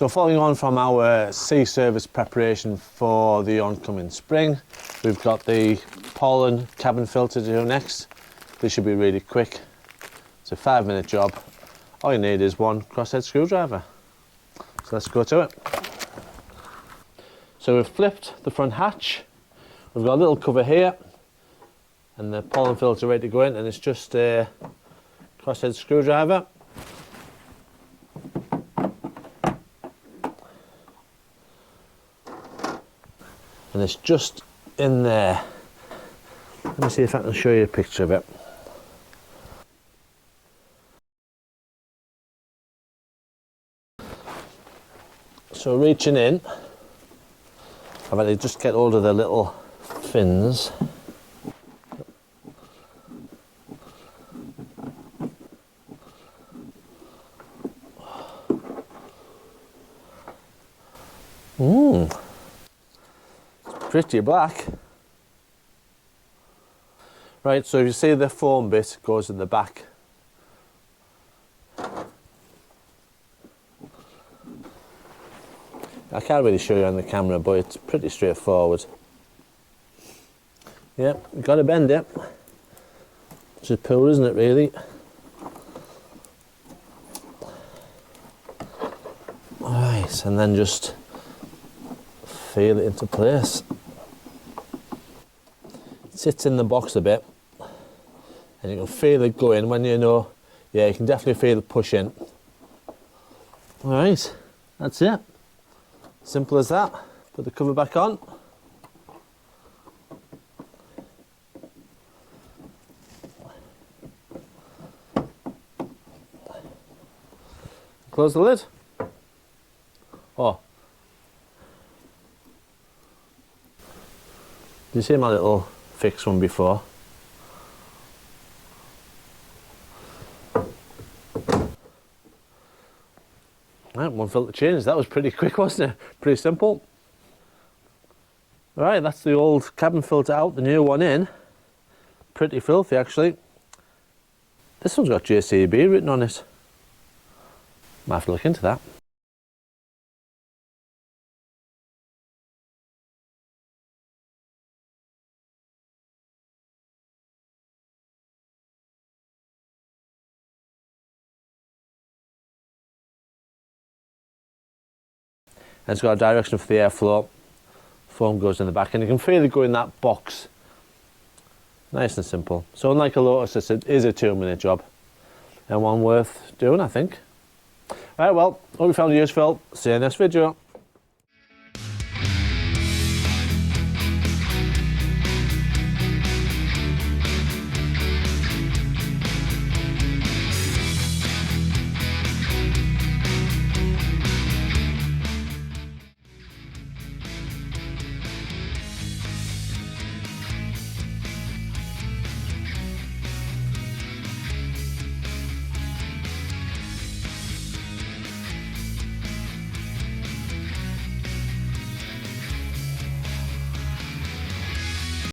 So following on from our sea service preparation for the oncoming spring, we've got the pollen cabin filter to do next. This should be really quick. It's a 5-minute job. All you need is one crosshead screwdriver. So let's go to it. So we've flipped the front hatch. We've got a little cover here and the pollen filter ready to go in, and it's just a crosshead screwdriver. And it's just in there. Let me see if I can show you a picture of it. So reaching in, I've had to just get hold of the little fins. Pretty black. Right, so if you see the foam bit goes in the back. I can't really show you on the camera, but it's pretty straightforward. Yep, you've got to bend it. It's just pull, isn't it, really? Alright, and then just feel it into place. It sits in the box a bit, and you can feel it go in when you know, yeah, you can definitely feel it push in. Alright, that's it. Simple as that. Put the cover back on. Close the lid. Oh. Did you see my little fix one before? Right, one filter change. That was pretty quick, wasn't it? Pretty simple. Right, that's the old cabin filter out, the new one in. Pretty filthy, actually. This one's got JCB written on it. Might have to look into that. And it's got a direction for the airflow. Foam goes in the back, and you can feel it go in that box. Nice and simple. So unlike a Lotus, it is a 2-minute job, and one worth doing, I think. Right, well, hope you found it useful. See you in the next video.